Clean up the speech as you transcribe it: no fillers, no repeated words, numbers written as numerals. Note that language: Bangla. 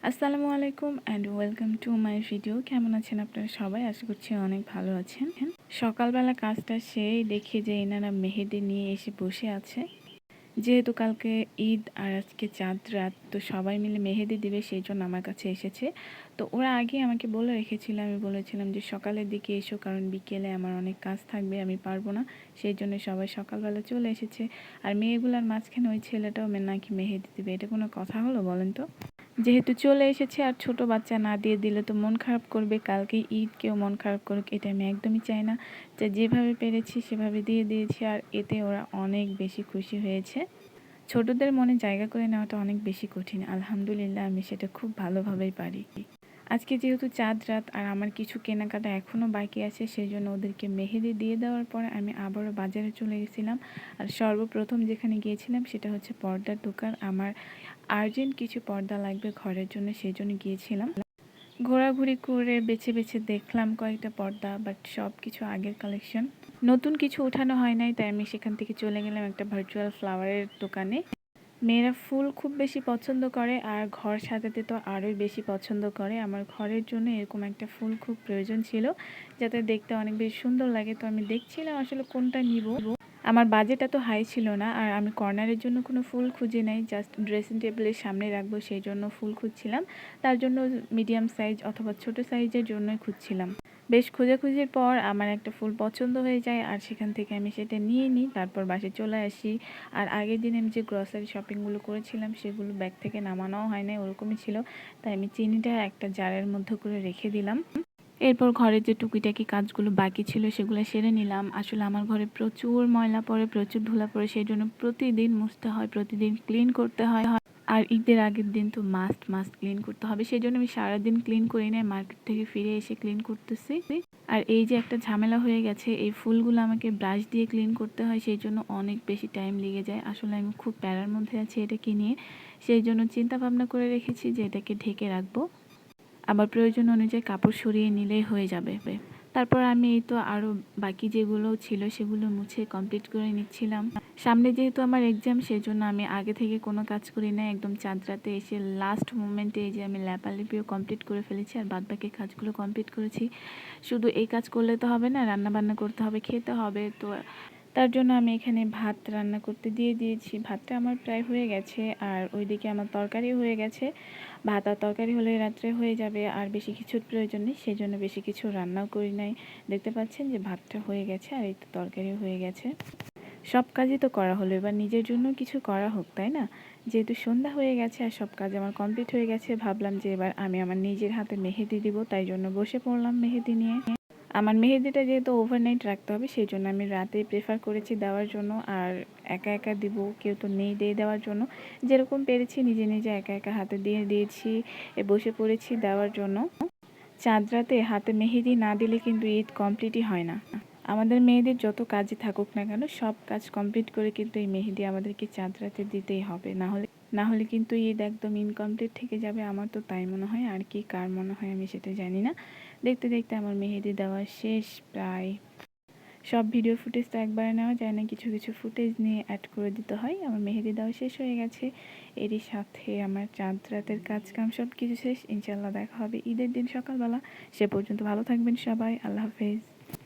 আসসালামু আলাইকুম and welcome to my video. কেমন আছেন আপনারা সবাই? আশা করছি অনেক ভালো আছেন। সকালবেলা কাজটা সেই দেখি যে এনারা মেহেদি নিয়ে এসে বসে আছে। যেহেতু কালকে ঈদ আর আজকে চাঁদ রাত, তো সবাই মিলে মেহেদি দিবে, সেই জন্য আমার কাছে এসেছে। তো ওরা আগে আমাকে বলে রেখেছিল, আমি বলেছিলাম যে সকালের দিকে এসো, কারণ বিকেলে আমার অনেক কাজ থাকবে, আমি পারবো না। সেই জন্য সবাই সকালবেলা চলে এসেছে। আর মেয়েগুলার মাঝখানে ওই ছেলেটাও নাকি মেহেদি দিবে, এটা কোনো কথা হলো বলেন তো? যেহেতু চলে এসেছে আর ছোট বাচ্চা না দিয়ে দিলে তো মন খারাপ করবে। কালকে ঈদ, কেউ মন খারাপ করুক এটা আমি একদমই চাই না। যেভাবে পেরেছি সেভাবে দিয়ে দিয়েছি, আর এতে ওরা অনেক বেশি খুশি হয়েছে। ছোটদের মনে জায়গা করে নেওয়াটা অনেক বেশি কঠিন, আলহামদুলিল্লাহ আমি সেটা খুব ভালোভাবেই পারি। আজকে যেহেতু চাঁদ রাত আর আমার কিছু কেনাকাটা এখনও বাকি আছে, সেই জন্য ওদেরকে মেহেদি দিয়ে দেওয়ার পরে আমি আবারও বাজারে চলে গেছিলাম। আর সর্বপ্রথম যেখানে গিয়েছিলাম সেটা হচ্ছে পর্দার দোকান। আমার আর্জেন্ট কিছু পর্দা লাগবে ঘরের জন্য, সেই জন্য গিয়েছিলাম। ঘোরাঘুরি করে বেছে বেছে দেখলাম কয়েকটা পর্দা, বাট সব কিছু আগের কালেকশন, নতুন কিছু উঠানো হয় নাই। তাই আমি সেখান থেকে চলে গেলাম একটা ভার্চুয়াল ফ্লাওয়ারের দোকানে। মেয়েরা ফুল খুব বেশি পছন্দ করে, আর ঘর সাজাতে তো আরোই বেশি পছন্দ করে। আমার ঘরের জন্য এরকম একটা ফুল খুব প্রয়োজন ছিল, যাতে দেখতে অনেক বেশি সুন্দর লাগে। তো আমি দেখছিলাম আসলে কোনটা নিব। আমার বাজেট এত হাই ছিল না, আর আমি কর্নারের জন্য কোনো ফুল খুঁজে নাই, জাস্ট ড্রেসিং টেবিলের সামনে রাখবো সেই জন্য ফুল খুঁজছিলাম। তার জন্য মিডিয়াম সাইজ অথবা ছোট সাইজের জন্যই খুঁজছিলাম। বেশ খোঁজাখুঁজির পর আমার একটা ফুল পছন্দ হয়ে যায়, আর সেখান থেকে আমি সেটা নিয়ে নিই। তারপর বাসে চলে আসি। আর আগের দিন আমি যে গ্রসারি শপিংগুলো করেছিলাম সেগুলো ব্যাগ থেকে নামানোও হয় না, ওরকমই ছিল। তাই আমি চিনিটা একটা জারের মধ্যে করে রেখে দিলাম। এরপর ঘরের যে টুকিটাকি কাজগুলো বাকি ছিল সেগুলো সেরে নিলাম। আসলে আমার ঘরে প্রচুর ময়লা পড়ে, প্রচুর ধুলা পড়ে, সেই জন্য প্রতিদিন মুছতে হয়, প্রতিদিন ক্লিন করতে হয়। আর ঈদের আগের দিন তো মাস্ট ক্লিন করতে হবে, সেই জন্য আমি সারাদিন ক্লিন করি না, মার্কেট থেকে ফিরে এসে ক্লিন করতেছি। আর এই যে একটা ঝামেলা হয়ে গেছে, এই ফুলগুলো আমাকে ব্রাশ দিয়ে ক্লিন করতে হয়, সেই জন্য অনেক বেশি টাইম লেগে যায়। আসলে আমি খুব প্যারার মধ্যে আছি এটাকে নিয়ে, সেই জন্য চিন্তা ভাবনা করে রেখেছি যে এটাকে ঢেকে রাখবো। আবার প্রয়োজন অনুযায়ী কাপড় সরিয়ে নিলেই হয়ে যাবে। তারপর আমি এই তো আরও বাকি যেগুলো ছিল সেগুলো মুছে কমপ্লিট করে নিচ্ছিলাম। সামনে যেহেতু আমার এক্সাম, সেই জন্য আমি আগে থেকে কোনো কাজ করি না, একদম চাঁদ রাতে এসে লাস্ট মোমেন্টে এই যে আমি লেপালেপিও কমপ্লিট করে ফেলেছি, আর বাদবাকি কাজগুলো কমপ্লিট করেছি। শুধু এই কাজ করলে তো হবে না, রান্না বান্না করতে হবে, খেতে হবে। তো তার জন্য আমি এখানে ভাত রান্না করতে দিয়ে দিয়েছি। ভাতটা আমার প্রায় হয়ে গেছে, আর ওইদিকে আমার তরকারিও হয়ে গেছে। ভাত আর তরকারি হলে রাত্রে হয়ে যাবে, আর বেশি কিছুর প্রয়োজন নেই, সেই জন্য বেশি কিছু রান্নাও করি নাই। দেখতে পাচ্ছেন যে ভাতটা হয়ে গেছে, আর এই তো তরকারিও হয়ে গেছে। সব কাজই তো করা হলো, এবার নিজের জন্য কিছু করা হোক, তাই না? যেহেতু সন্ধ্যা হয়ে গেছে আর সব কাজ আমার কমপ্লিট হয়ে গেছে, ভাবলাম যে এবার আমি আমার নিজের হাতে মেহেদি দিব, তাই জন্য বসে পড়লাম মেহেদি নিয়ে। আমার মেহেদিটা যেহেতু ওভারনাইট রাখতে হবে, সেই জন্য আমি রাতেই প্রেফার করেছি দেওয়ার জন্য। আর একা একা দিব, কেউ তো নেই দিয়ে দেওয়ার জন্য। যেরকম পেরেছি নিজে নিজে একা একা হাতে দিয়ে দিয়েছি, বসে পড়েছি দেওয়ার জন্য। চাঁদ রাতে হাতে মেহেদি না দিলে কিন্তু ঈদ কমপ্লিটই হয় না। আমাদের মেয়েদের যত কাজই থাকুক না কেন, সব কাজ কমপ্লিট করে কিন্তু এই মেহেদি আমাদেরকে চাঁদ রাতে দিতেই হবে, না হলে কিন্তু ঈদ একদম ইনকমপ্লিট থেকে যাবে। আমার তো তাই মনে হয়, আর কি কার মনে হয় আমি সেটা জানি না। দেখতে দেখতে আমার মেহেদি দেওয়া শেষ প্রায়। সব ভিডিও ফুটেজ তো একবারে নেওয়া যায় না, কিছু কিছু ফুটেজ নিয়ে অ্যাড করে দিতে হয়। আমার মেহেদি দেওয়া শেষ হয়ে গেছে, এরই সাথে আমার চাঁদ রাতের কাজ কাম সব কিছু শেষ। ইনশাল্লাহ দেখা হবে ঈদের দিন সকালবেলা। সে পর্যন্ত ভালো থাকবেন সবাই, আল্লাহ হাফেজ।